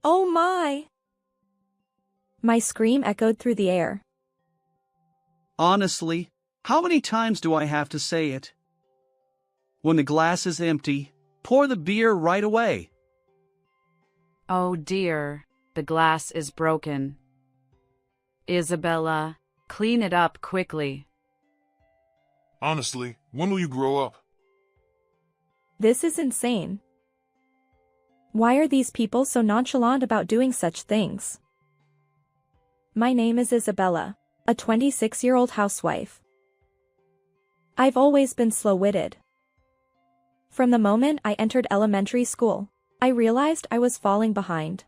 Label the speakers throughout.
Speaker 1: Oh my! My scream echoed through the air.
Speaker 2: Honestly, how many times do I have to say it? When the glass is empty, pour the beer right away.
Speaker 3: Oh dear, the glass is broken. Isabella, clean it up quickly.
Speaker 4: Honestly, when will you grow up?
Speaker 1: This is insane. Why are these people so nonchalant about doing such things? My name is Isabella, a 26-year-old housewife. I've always been slow-witted. From the moment I entered elementary school, I realized I was falling behind.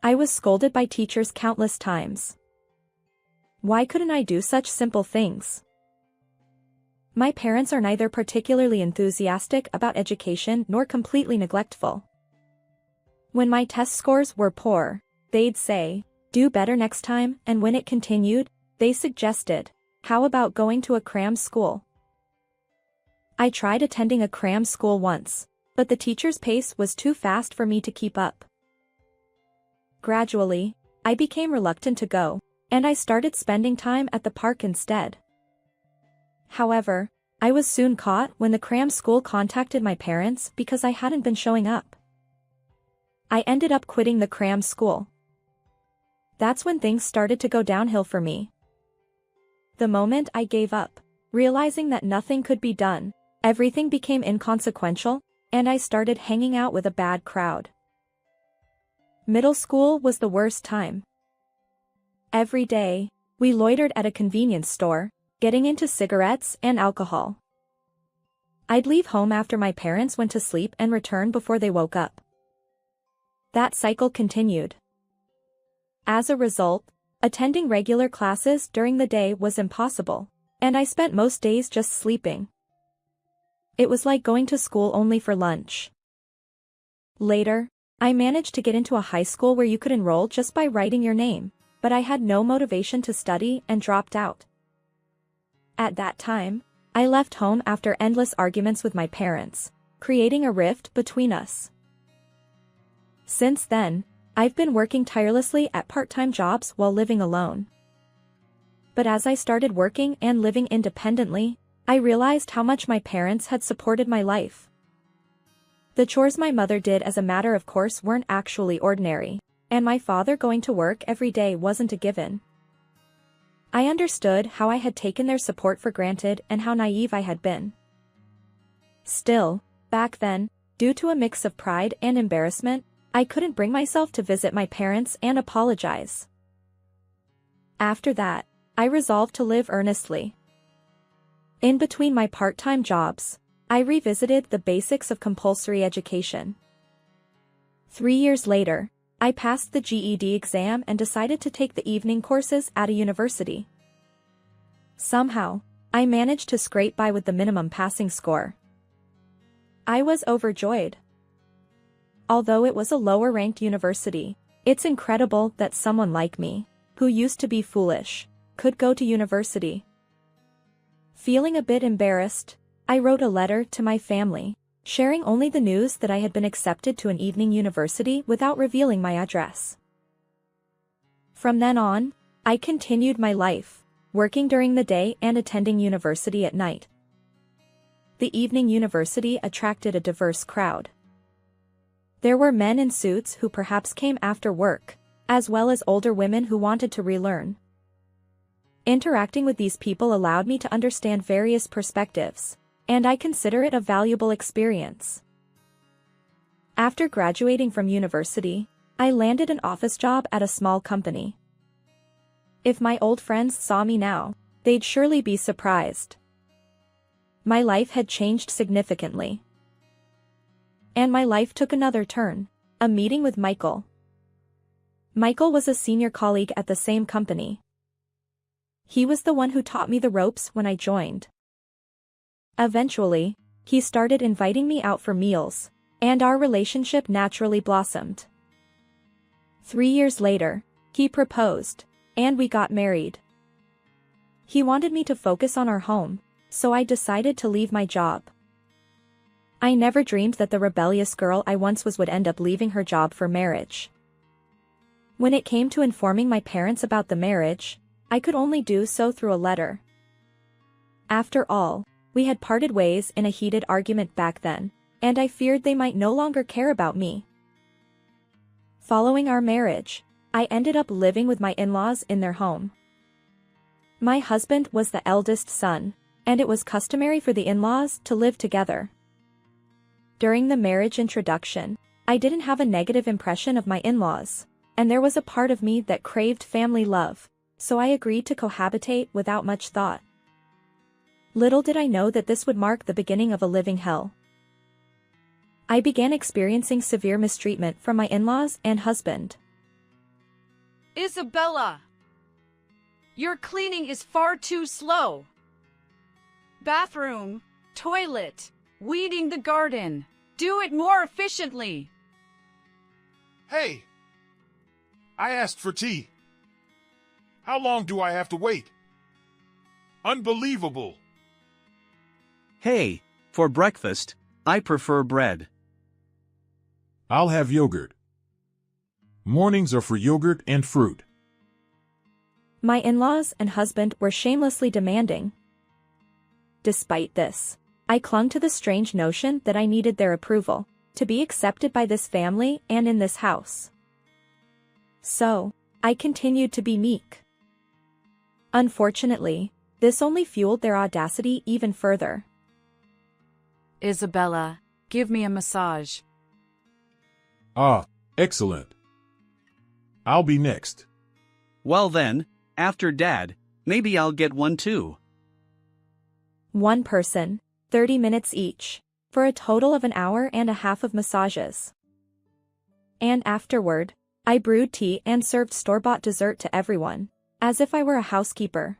Speaker 1: I was scolded by teachers countless times. Why couldn't I do such simple things? My parents are neither particularly enthusiastic about education nor completely neglectful. When my test scores were poor, they'd say, "Do better next time," and when it continued, they suggested, "How about going to a cram school?" I tried attending a cram school once, but the teacher's pace was too fast for me to keep up. Gradually, I became reluctant to go, and I started spending time at the park instead. However, I was soon caught when the cram school contacted my parents because I hadn't been showing up. I ended up quitting the cram school. That's when things started to go downhill for me. The moment I gave up, realizing that nothing could be done, everything became inconsequential, and I started hanging out with a bad crowd. Middle school was the worst time. Every day, we loitered at a convenience store, getting into cigarettes and alcohol. I'd leave home after my parents went to sleep and return before they woke up. That cycle continued. As a result, attending regular classes during the day was impossible, and I spent most days just sleeping. It was like going to school only for lunch. Later, I managed to get into a high school where you could enroll just by writing your name, but I had no motivation to study and dropped out. At that time, I left home after endless arguments with my parents, creating a rift between us. Since then, I've been working tirelessly at part-time jobs while living alone. But as I started working and living independently, I realized how much my parents had supported my life. The chores my mother did as a matter of course weren't actually ordinary, and my father going to work every day wasn't a given. I understood how I had taken their support for granted and how naive I had been. Still, back then, due to a mix of pride and embarrassment, I couldn't bring myself to visit my parents and apologize. After that, I resolved to live earnestly. In between my part-time jobs, I revisited the basics of compulsory education. 3 years later, I passed the GED exam and decided to take the evening courses at a university. Somehow, I managed to scrape by with the minimum passing score. I was overjoyed. Although it was a lower-ranked university, it's incredible that someone like me, who used to be foolish, could go to university. Feeling a bit embarrassed, I wrote a letter to my family, sharing only the news that I had been accepted to an evening university without revealing my address. From then on, I continued my life, working during the day and attending university at night. The evening university attracted a diverse crowd. There were men in suits who perhaps came after work, as well as older women who wanted to relearn. Interacting with these people allowed me to understand various perspectives, and I consider it a valuable experience. After graduating from university, I landed an office job at a small company. If my old friends saw me now, they'd surely be surprised. My life had changed significantly. And my life took another turn, a meeting with Michael. Michael was a senior colleague at the same company. He was the one who taught me the ropes when I joined. Eventually, he started inviting me out for meals, and our relationship naturally blossomed. 3 years later, he proposed, and we got married. He wanted me to focus on our home, so I decided to leave my job. I never dreamed that the rebellious girl I once was would end up leaving her job for marriage. When it came to informing my parents about the marriage, I could only do so through a letter. After all, we had parted ways in a heated argument back then, and I feared they might no longer care about me. Following our marriage, I ended up living with my in-laws in their home. My husband was the eldest son, and it was customary for the in-laws to live together. During the marriage introduction, I didn't have a negative impression of my in-laws, and there was a part of me that craved family love, so I agreed to cohabitate without much thought. Little did I know that this would mark the beginning of a living hell. I began experiencing severe mistreatment from my in-laws and husband.
Speaker 3: Isabella! Your cleaning is far too slow. Bathroom, toilet, weeding the garden. Do it more efficiently.
Speaker 4: Hey! I asked for tea. How long do I have to wait? Unbelievable!
Speaker 2: Hey, for breakfast, I prefer bread.
Speaker 4: I'll have yogurt. Mornings are for yogurt and fruit.
Speaker 1: My in-laws and husband were shamelessly demanding. Despite this, I clung to the strange notion that I needed their approval to be accepted by this family and in this house. So, I continued to be meek. Unfortunately, this only fueled their audacity even further.
Speaker 3: Isabella, give me a massage.
Speaker 4: Ah, excellent. I'll be next.
Speaker 2: Well then, after Dad, maybe I'll get one too.
Speaker 1: One person, 30 minutes each, for a total of an hour and a half of massages. And afterward, I brewed tea and served store-bought dessert to everyone, as if I were a housekeeper.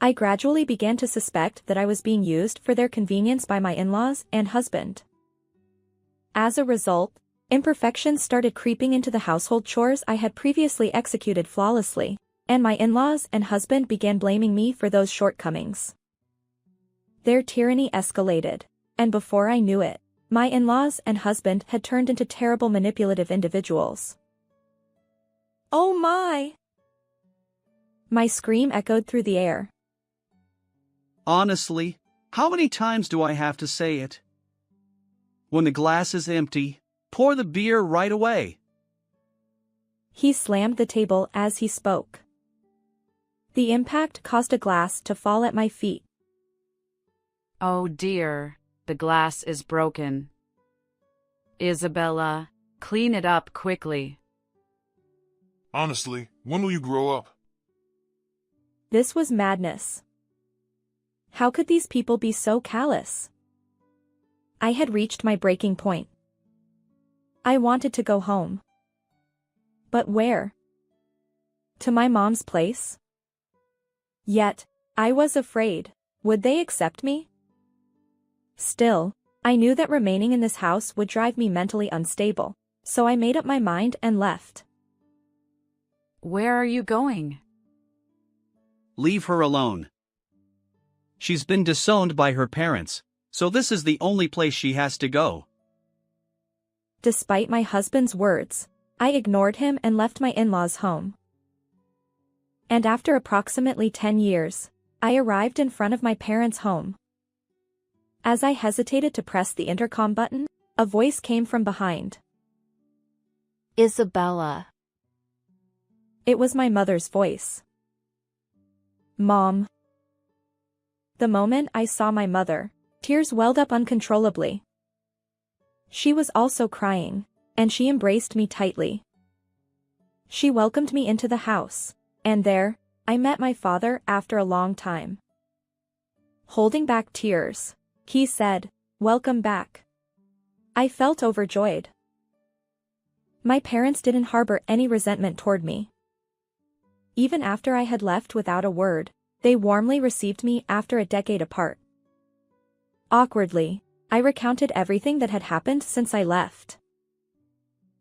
Speaker 1: I gradually began to suspect that I was being used for their convenience by my in-laws and husband. As a result, imperfections started creeping into the household chores I had previously executed flawlessly, and my in-laws and husband began blaming me for those shortcomings. Their tyranny escalated, and before I knew it, my in-laws and husband had turned into terrible manipulative individuals. Oh my! My scream echoed through the air.
Speaker 2: Honestly, how many times do I have to say it? When the glass is empty, pour the beer right away.
Speaker 1: He slammed the table as he spoke. The impact caused a glass to fall at my feet.
Speaker 3: Oh dear, the glass is broken. Isabella, clean it up quickly.
Speaker 4: Honestly, when will you grow up?
Speaker 1: This was madness. How could these people be so callous? I had reached my breaking point. I wanted to go home. But where? To my mom's place? Yet, I was afraid. Would they accept me? Still, I knew that remaining in this house would drive me mentally unstable, so I made up my mind and left.
Speaker 3: Where are you going?
Speaker 2: Leave her alone. She's been disowned by her parents, so this is the only place she has to go.
Speaker 1: Despite my husband's words, I ignored him and left my in-laws' home. And after approximately 10 years, I arrived in front of my parents' home. As I hesitated to press the intercom button, a voice came from behind.
Speaker 3: Isabella.
Speaker 1: It was my mother's voice. Mom. The moment I saw my mother, tears welled up uncontrollably. She was also crying, and she embraced me tightly. She welcomed me into the house, and there, I met my father after a long time. Holding back tears, he said, "Welcome back." I felt overjoyed. My parents didn't harbor any resentment toward me. Even after I had left without a word, they warmly received me after a decade apart. Awkwardly, I recounted everything that had happened since I left.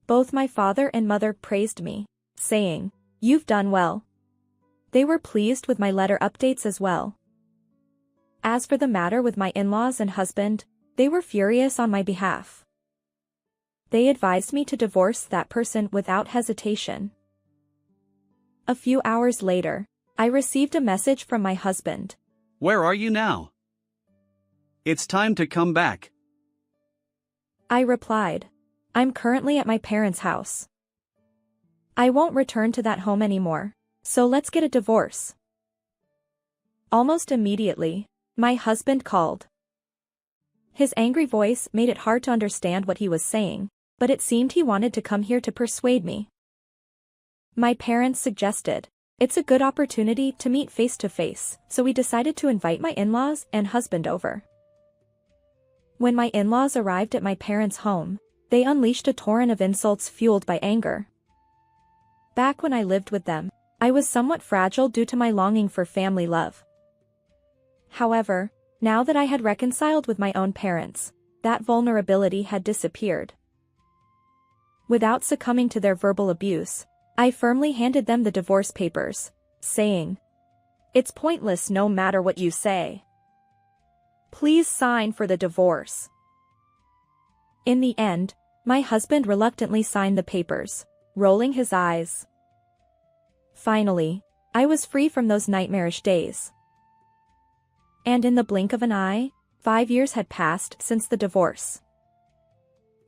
Speaker 1: Both my father and mother praised me, saying, "You've done well." They were pleased with my letter updates as well. As for the matter with my in-laws and husband, They were furious on my behalf. They advised me to divorce that person without hesitation. A few hours later, I received a message from my husband.
Speaker 2: Where are you now? It's time to come back.
Speaker 1: I replied, I'm currently at my parents' house. I won't return to that home anymore, so let's get a divorce. Almost immediately, my husband called. His angry voice made it hard to understand what he was saying, but it seemed he wanted to come here to persuade me. My parents suggested, it's a good opportunity to meet face to face, so we decided to invite my in-laws and husband over. When my in-laws arrived at my parents' home, they unleashed a torrent of insults fueled by anger. Back when I lived with them, I was somewhat fragile due to my longing for family love. However, now that I had reconciled with my own parents, that vulnerability had disappeared. Without succumbing to their verbal abuse, I firmly handed them the divorce papers, saying, "It's pointless no matter what you say. Please sign for the divorce." In the end, my husband reluctantly signed the papers, rolling his eyes. Finally, I was free from those nightmarish days. And in the blink of an eye, 5 years had passed since the divorce.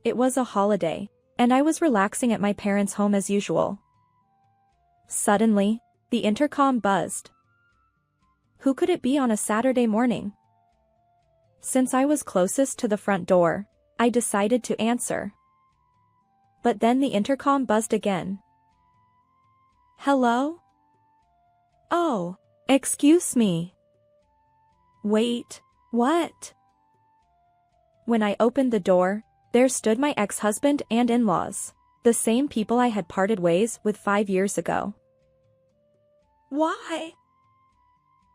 Speaker 1: It was a holiday, and I was relaxing at my parents' home as usual. Suddenly, the intercom buzzed. Who could it be on a Saturday morning? Since I was closest to the front door, I decided to answer. But then the intercom buzzed again. Hello? Oh, excuse me. Wait, what? When I opened the door, there stood my ex-husband and in-laws, the same people I had parted ways with 5 years ago. Why?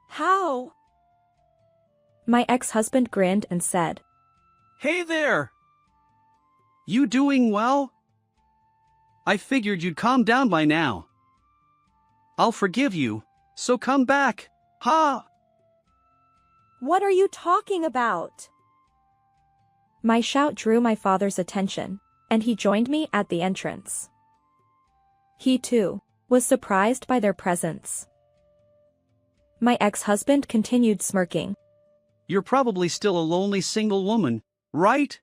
Speaker 1: How? My ex-husband grinned and said,
Speaker 2: Hey there! You doing well? I figured you'd calm down by now. I'll forgive you, so come back, ha!
Speaker 1: What are you talking about? My shout drew my father's attention, and he joined me at the entrance. He too was surprised by their presence. My ex-husband continued smirking.
Speaker 2: You're probably still a lonely single woman, right?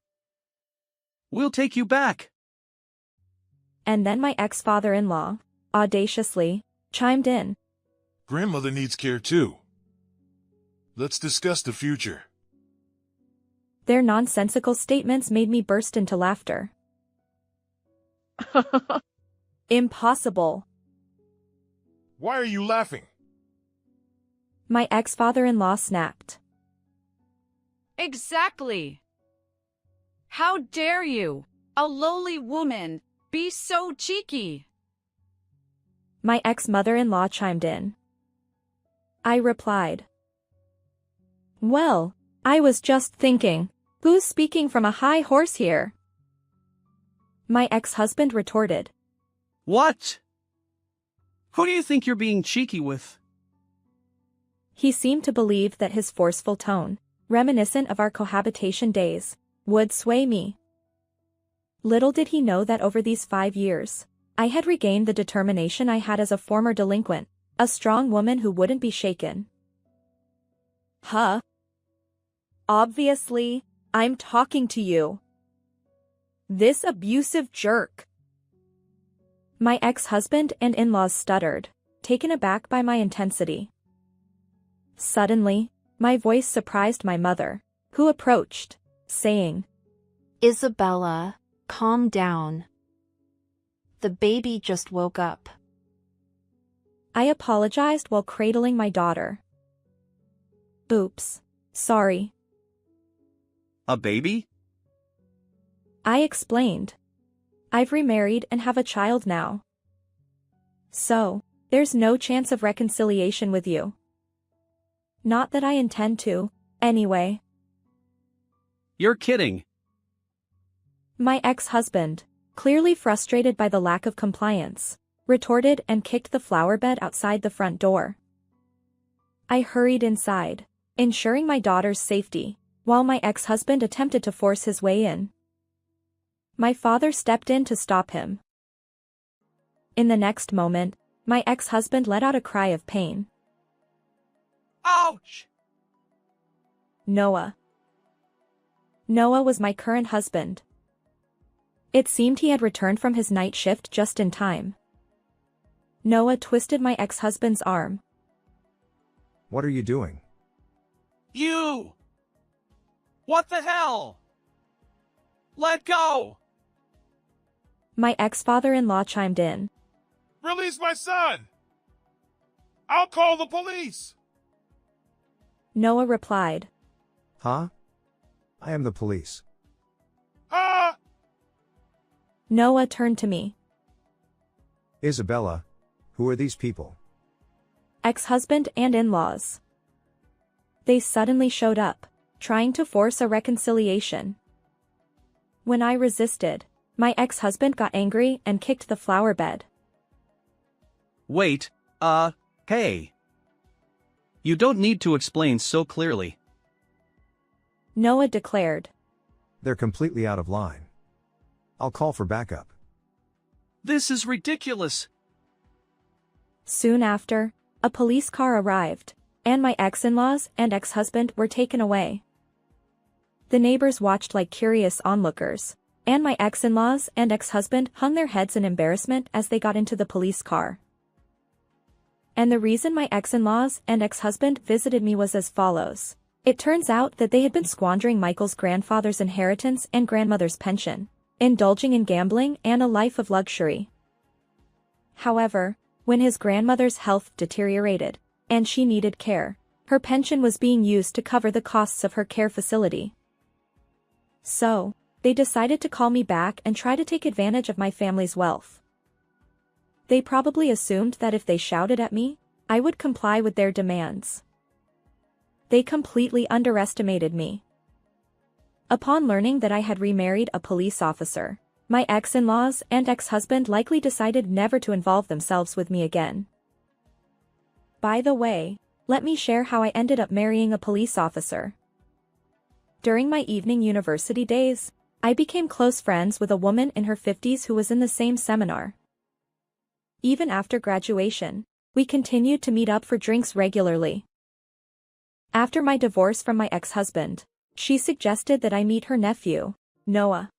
Speaker 2: We'll take you back.
Speaker 1: And then my ex-father-in-law, audaciously, chimed in.
Speaker 4: Grandmother needs care too. Let's discuss the future.
Speaker 1: Their nonsensical statements made me burst into laughter. Impossible.
Speaker 4: Why are you laughing?
Speaker 1: My ex-father-in-law snapped.
Speaker 3: Exactly. How dare you, a lowly woman, be so cheeky?
Speaker 1: My ex-mother-in-law chimed in. I replied. Well, I was just thinking, who's speaking from a high horse here? My ex-husband retorted.
Speaker 2: What? Who do you think you're being cheeky with?
Speaker 1: He seemed to believe that his forceful tone, reminiscent of our cohabitation days, would sway me. Little did he know that over these 5 years, I had regained the determination I had as a former delinquent, a strong woman who wouldn't be shaken. Huh? Obviously, I'm talking to you. This abusive jerk. My ex-husband and in-laws stuttered, taken aback by my intensity. Suddenly, my voice surprised my mother, who approached, saying,
Speaker 5: Isabella, calm down. The baby just woke up.
Speaker 1: I apologized while cradling my daughter. Oops, sorry.
Speaker 2: A baby?
Speaker 1: I explained. I've remarried and have a child now. So, there's no chance of reconciliation with you. Not that I intend to, anyway.
Speaker 2: You're kidding.
Speaker 1: My ex-husband, clearly frustrated by the lack of compliance, retorted and kicked the flower bed outside the front door. I hurried inside, ensuring my daughter's safety, while my ex-husband attempted to force his way in. My father stepped in to stop him. In the next moment, my ex-husband let out a cry of pain.
Speaker 2: Ouch!
Speaker 1: Noah. Noah was my current husband. It seemed he had returned from his night shift just in time. Noah twisted my ex-husband's arm.
Speaker 6: What are you doing?
Speaker 2: You! What the hell? Let go!
Speaker 1: My ex-father-in-law chimed in.
Speaker 4: Release my son! I'll call the police!
Speaker 1: Noah replied.
Speaker 6: Huh? I am the police.
Speaker 4: Ah!
Speaker 1: Noah turned to me.
Speaker 6: Isabella, who are these people?
Speaker 1: Ex-husband and in-laws. They suddenly showed up, trying to force a reconciliation. When I resisted, my ex-husband got angry and kicked the flower bed.
Speaker 2: Wait, hey. You don't need to explain so clearly.
Speaker 1: Noah declared.
Speaker 6: They're completely out of line. I'll call for backup.
Speaker 2: This is ridiculous.
Speaker 1: Soon after, a police car arrived, and my ex-in-laws and ex-husband were taken away. The neighbors watched like curious onlookers, and my ex-in-laws and ex-husband hung their heads in embarrassment as they got into the police car. And the reason my ex-in-laws and ex-husband visited me was as follows. It turns out that they had been squandering Michael's grandfather's inheritance and grandmother's pension, indulging in gambling and a life of luxury. However, when his grandmother's health deteriorated, and she needed care, her pension was being used to cover the costs of her care facility. So, they decided to call me back and try to take advantage of my family's wealth. They probably assumed that if they shouted at me, I would comply with their demands. They completely underestimated me. Upon learning that I had remarried a police officer, my ex-in-laws and ex-husband likely decided never to involve themselves with me again. By the way, let me share how I ended up marrying a police officer. During my evening university days, I became close friends with a woman in her 50s who was in the same seminar. Even after graduation, we continued to meet up for drinks regularly. After my divorce from my ex-husband, she suggested that I meet her nephew, Noah.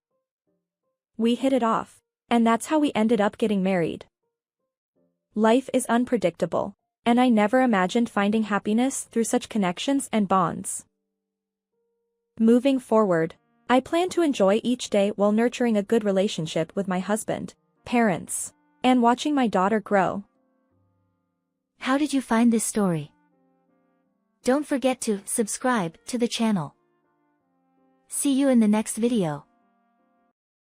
Speaker 1: We hit it off, and that's how we ended up getting married. Life is unpredictable, and I never imagined finding happiness through such connections and bonds. Moving forward, I plan to enjoy each day while nurturing a good relationship with my husband, parents, and watching my daughter grow.
Speaker 7: How did you find this story? Don't forget to subscribe to the channel. See you in the next video.